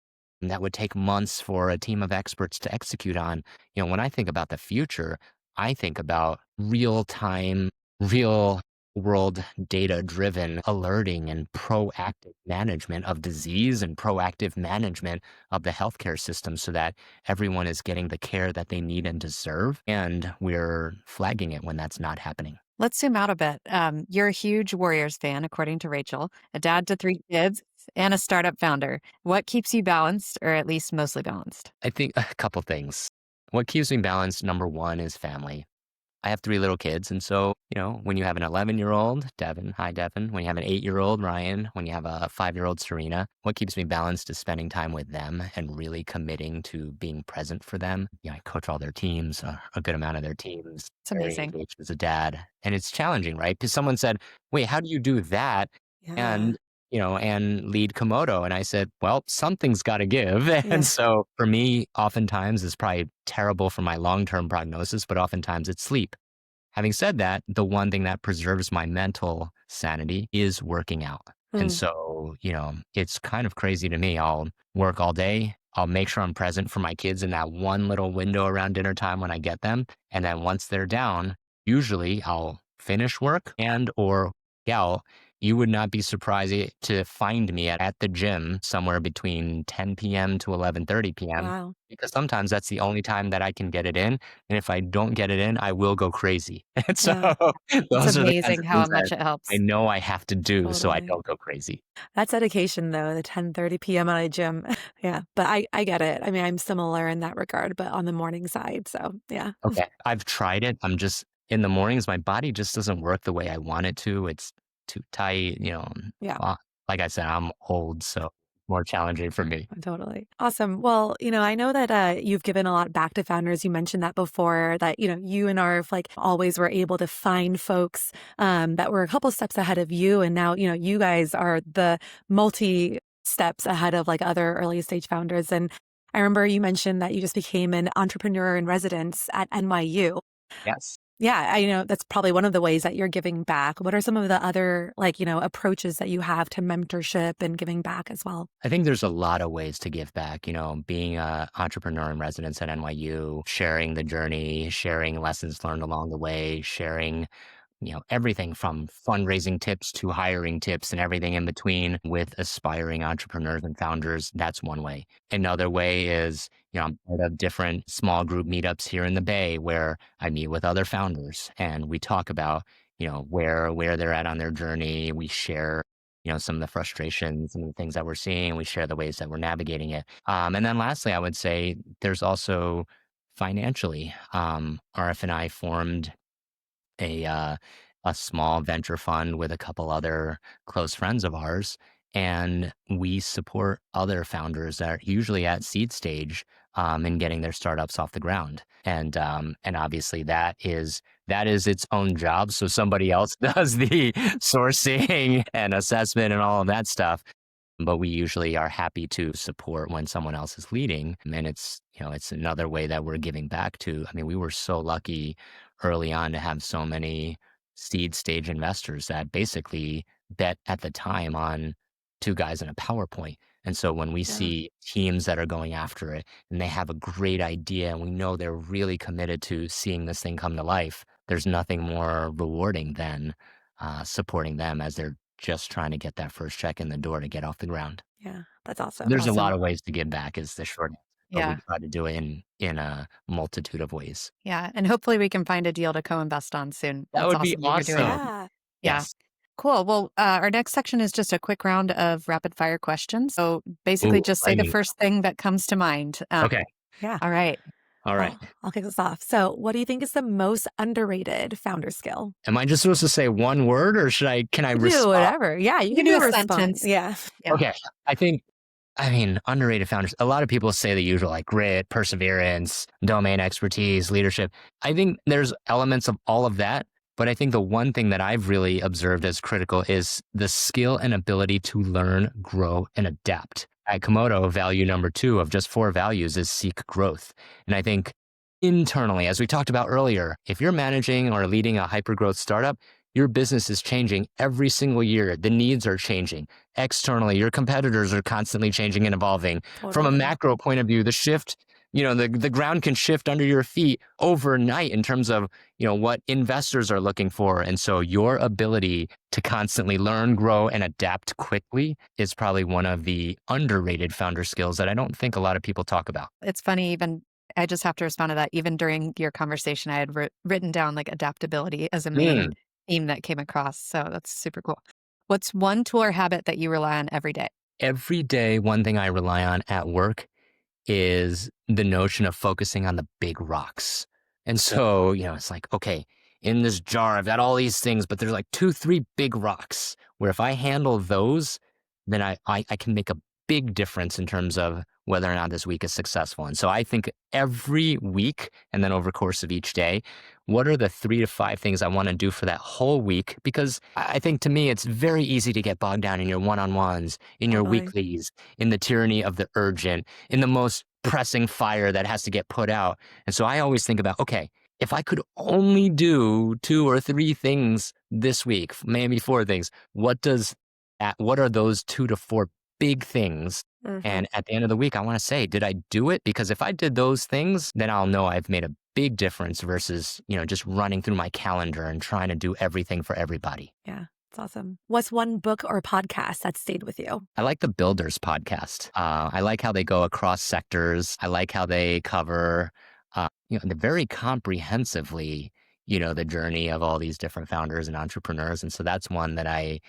and that would take months for a team of experts to execute on. When I think about the future, I think about real time, real world data driven alerting and proactive management of disease and proactive management of the healthcare system so that everyone is getting the care that they need and deserve. And we're flagging it when that's not happening. Let's zoom out a bit. You're a huge Warriors fan, according to Rachel, a dad to three kids, and a startup founder. What keeps you balanced, or at least mostly balanced? I think a couple things. What keeps me balanced, number one, is family. I have 3 little kids, and so, when you have an 11-year-old, Devin, hi, Devin, when you have an 8-year-old, Ryan, when you have a 5-year-old, Serena, what keeps me balanced is spending time with them and really committing to being present for them. I coach all their teams, a good amount of their teams, It's very amazing. engaged as a dad, and it's challenging, right? Because someone said, "Wait, how do you do that Yeah. and, and lead Komodo?" And I said, "Well, something's gotta give." And Yeah. so for me, oftentimes, it's probably terrible for my long-term prognosis, but oftentimes it's sleep. Having said that, the one thing that preserves my mental sanity is working out. And Mm, so, it's kind of crazy to me. I'll work all day. I'll make sure I'm present for my kids in that one little window around dinner time when I get them. And then once they're down, usually I'll finish work and or out. You would not be surprised to find me at the gym somewhere between 10 p.m. to 11:30 p.m. wow. because sometimes that's the only time that I can get it in. And if I don't get it in, I will go crazy. And so Yeah. It's those are the kinds amazing of how things that much it I helps. know I have to do so I Totally. don't go crazy. That's dedication though, the 10:30 PM at a gym. Yeah, but I get it. I mean, I'm similar in that regard, but on the morning side, so yeah. Okay. I've tried it. I'm just in the mornings, my body just doesn't work the way I want it to. It's too tight, Yeah. uh, like I said, I'm old, so more challenging for me. Totally. Awesome. Well, I know that you've given a lot back to founders. You mentioned that before that, you and Arf like always were able to find folks that were a couple steps ahead of you. And now, you guys are the multi steps ahead of like other early stage founders. And I remember you mentioned that you just became an entrepreneur in residence at NYU. Yes. Yeah, I know that's probably one of the ways that you're giving back. What are some of the other like, approaches that you have to mentorship and giving back as well? I think there's a lot of ways to give back, being a entrepreneur in residence at NYU, sharing the journey, sharing lessons learned along the way, sharing, everything from fundraising tips to hiring tips and everything in between with aspiring entrepreneurs and founders. That's one way. Another way is, I'm part of different small group meetups here in the Bay where I meet with other founders and we talk about, where they're at on their journey. We share some of the frustrations, some of the things that we're seeing. We share the ways that we're navigating it. And then lastly, I would say there's also financially. RF and I formed a uh, a small venture fund with a couple other close friends of ours, and we support other founders that are usually at seed stage in getting their startups off the ground. And obviously that is its own job. So somebody else does the sourcing and assessment and all of that stuff, but we usually are happy to support when someone else is leading. And it's another way that we're giving back to. I mean, we were so lucky early on to have so many seed stage investors that basically bet at the time on two guys in a PowerPoint. And so when we Yeah. see teams that are going after it and they have a great idea and we know they're really committed to seeing this thing come to life, there's nothing more rewarding than supporting them as they're just trying to get that first check in the door to get off the ground. Yeah. That's awesome. There's a lot Awesome. of ways to give back is the short answer, but we Yeah. try to do it in a multitude of ways. Yeah. And hopefully we can find a deal to co-invest on soon. That That's would be awesome that you're doing it. awesome. Yeah. Yeah. Yes. Cool. Well, our next section is just a quick round of rapid fire questions. So basically, Ooh, just say the lightning first thing that comes to mind. round. Okay. Yeah. All right. All right. I'll kick this off. So, what do you think is the most underrated founder skill? Am I just supposed to say one word or can I You can do respond? whatever. Yeah, you You can can do do a a response. sentence. Yeah. Yeah. Okay. Underrated founders. A lot of people say the usual like grit, perseverance, domain expertise, leadership. I think there's elements of all of that. But I think the one thing that I've really observed as critical is the skill and ability to learn, grow, and adapt. At Komodo, value number 2 of just 4 values is seek growth. And I think internally, as we talked about earlier, if you're managing or leading a hypergrowth startup, your business is changing every single year. The needs are changing. Externally, your competitors are constantly changing and evolving. From a Totally. macro point of view, the shift, the ground can shift under your feet overnight in terms of, what investors are looking for. And so your ability to constantly learn, grow, and adapt quickly is probably one of the underrated founder skills that I don't think a lot of people talk about. It's funny, even I just have to respond to that. Even during your conversation, I had written down like adaptability as a main Mm. theme that came across. So that's super cool. What's one tool or habit that you rely on every day? Every day, one thing I rely on at work is the notion of focusing on the big rocks. And so, it's like, okay, in this jar, I've got all these things, but there's like 2, 3 big rocks where if I handle those, then I can make a big difference in terms of whether or not this week is successful. And so I think every week and then over the course of each day, what are the 3 to 5 things I want to do for that whole week? Because I think to me, it's very easy to get bogged down in your one-on-ones, in your Totally. weeklies, in the tyranny of the urgent, in the most pressing fire that has to get put out. And so I always think about, okay, if I could only do 2 or 3 things this week, maybe 4 things, what are those 2 to 4 big things? Mhm. And at the end of the week, I want to say, did I do it? Because if I did those things, then I'll know I've made a big difference versus, just running through my calendar and trying to do everything for everybody. Yeah. It's awesome. What's one book or podcast that stayed with you? I like the Builders podcast. I like how they go across sectors. I like how they cover, the very comprehensively, the journey of all these different founders and entrepreneurs. And so that's one that I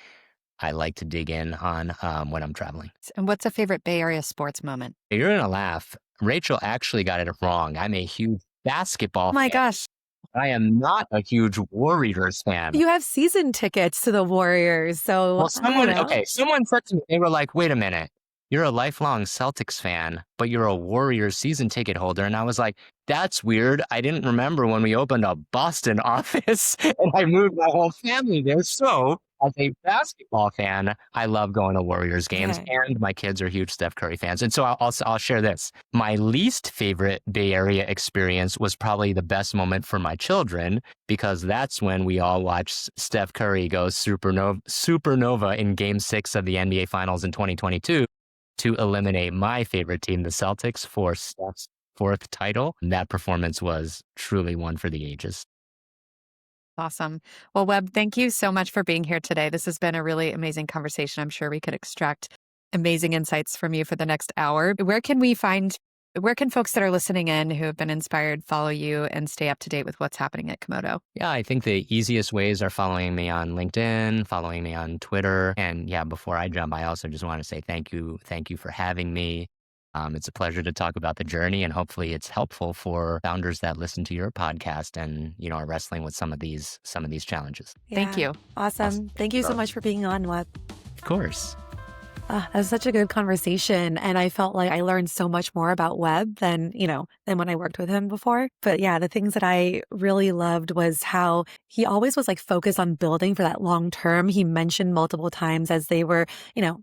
like to dig in on when I'm traveling. And what's a favorite Bay Area sports moment? You're going to laugh. Rachel actually got it wrong. I'm a huge basketball Oh my fan. gosh. I am not a huge Warriors fan. You have season tickets to the Warriors. So, Well, I don't know. someone said to me, they were like, wait a minute, you're a lifelong Celtics fan, but you're a Warriors season ticket holder. And I was like, that's weird. I didn't remember when we opened a Boston office and I moved my whole family there. So as a basketball fan, I love going to Warriors games Okay. and my kids are huge Steph Curry fans. And so I'll share this. My least favorite Bay Area experience was probably the best moment for my children because that's when we all watched Steph Curry go supernova in Game 6 of the NBA Finals in 2022 to eliminate my favorite team, the Celtics, for Steph's 4th title. And that performance was truly one for the ages. Awesome. Well, Webb, thank you so much for being here today. This has been a really amazing conversation. I'm sure we could extract amazing insights from you for the next hour. Where can we find Where can folks that are listening in who have been inspired follow you and stay up to date with what's happening at Komodo? Yeah, I think the easiest ways are following me on LinkedIn, following me on Twitter. And yeah, before I jump, I also just want to say thank you. Thank you for having me. It's a pleasure to talk about the journey, and hopefully it's helpful for founders that listen to your podcast and, are wrestling with some of these challenges. Thank Yeah. you. Awesome. Awesome. Thank you so much for being on, Web. Of course. That was such a good conversation. And I felt like I learned so much more about Webb than when I worked with him before. But yeah, the things that I really loved was how he always was like focused on building for that long term. He mentioned multiple times as they were,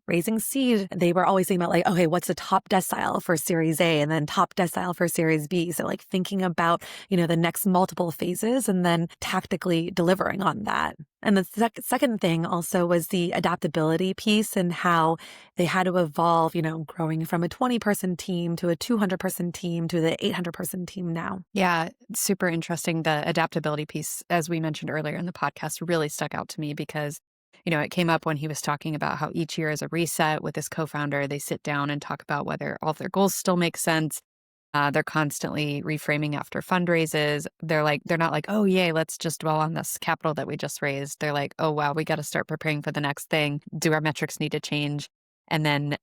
raising seed, they were always thinking about like, okay, what's the top decile for Series A and then top decile for Series B? So like thinking about, the next multiple phases and then tactically delivering on that. And the second thing also was the adaptability piece and how they had to evolve, growing from a 20-person team to a 200-person team to the 800-person team now. Yeah, super interesting. The adaptability piece, as we mentioned earlier in the podcast, really stuck out to me because, it came up when he was talking about how each year is a reset with his co-founder. They sit down and talk about whether all of their goals still make sense. They're constantly reframing after fundraises. They're not like, oh, yay, let's just dwell on this capital that we just raised. They're like, oh, wow, we got to start preparing for the next thing. Do our metrics need to change? And then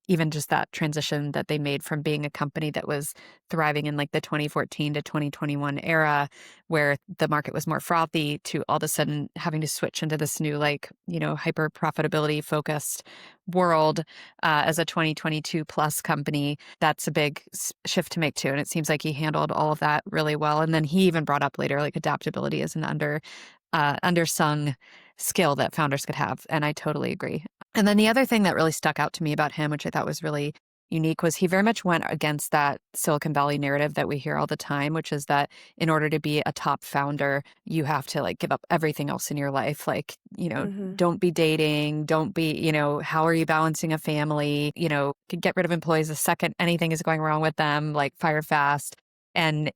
even just that transition that they made from being a company that was thriving in like the 2014 to 2021 era, where the market was more frothy, to all of a sudden having to switch into this new, hyper profitability focused world as a 2022 plus company. That's a big shift to make too. And it seems like he handled all of that really well. And then he even brought up later, like adaptability is an undersung skill that founders could have. And I totally agree. And then the other thing that really stuck out to me about him, which I thought was really unique, was he very much went against that Silicon Valley narrative that we hear all the time, which is that in order to be a top founder, you have to like give up everything else in your life. Like, Mm-hmm. don't be dating, don't be, how are you balancing a family? Get rid of employees the second anything is going wrong with them, like fire fast. And,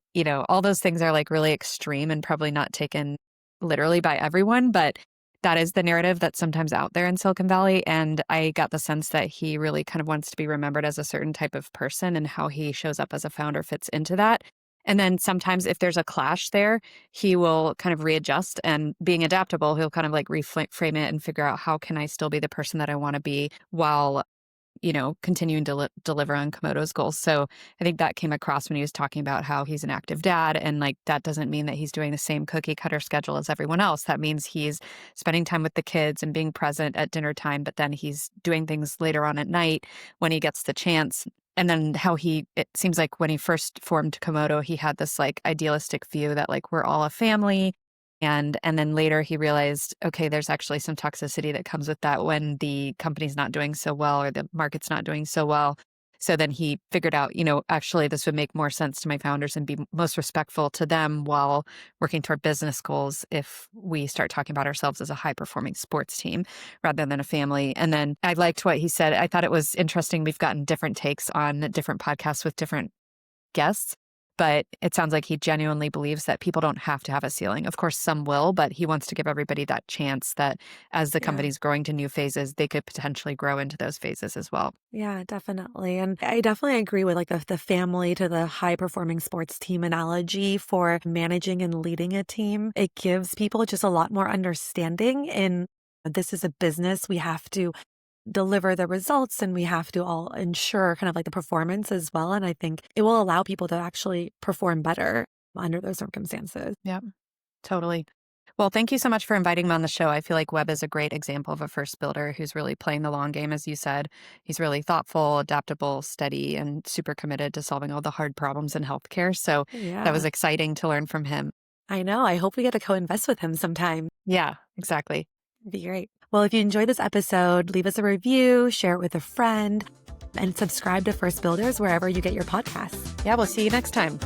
all those things are like really extreme and probably not taken literally by everyone, but that is the narrative that's sometimes out there in Silicon Valley. And I got the sense that he really kind of wants to be remembered as a certain type of person, and how he shows up as a founder fits into that. And then sometimes if there's a clash there, he will kind of readjust, and being adaptable, he'll kind of like reframe it and figure out how can I still be the person that I want to be while continuing to deliver on Komodo's goals. So I think that came across when he was talking about how he's an active dad. And like, that doesn't mean that he's doing the same cookie cutter schedule as everyone else. That means he's spending time with the kids and being present at dinner time, but then he's doing things later on at night when he gets the chance. And then how it seems like when he first formed Komodo, he had this like idealistic view that like we're all a family. And then later he realized, okay, there's actually some toxicity that comes with that when the company's not doing so well or the market's not doing so well. So then he figured out, actually this would make more sense to my founders and be most respectful to them while working toward business goals if we start talking about ourselves as a high performing sports team rather than a family. And then I liked what he said. I thought it was interesting. We've gotten different takes on different podcasts with different guests, but it sounds like he genuinely believes that people don't have to have a ceiling. Of course, some will, but he wants to give everybody that chance that as the Yeah. company's growing to new phases, they could potentially grow into those phases as well. Yeah, definitely. And I definitely agree with like the family to the high performing sports team analogy for managing and leading a team. It gives people just a lot more understanding in this is a business. We have to deliver the results and we have to all ensure kind of like the performance as well. And I think it will allow people to actually perform better under those circumstances. Yeah, totally. Well, thank you so much for inviting me on the show. I feel like Webb is a great example of a first builder who's really playing the long game, as you said. He's really thoughtful, adaptable, steady, and super committed to solving all the hard problems in healthcare. So that was Yeah, exciting to learn from him. I know. I hope we get to co-invest with him sometime. Yeah, exactly. It'd be great. Well, if you enjoyed this episode, leave us a review, share it with a friend, and subscribe to First Builders wherever you get your podcasts. Yeah, we'll see you next time.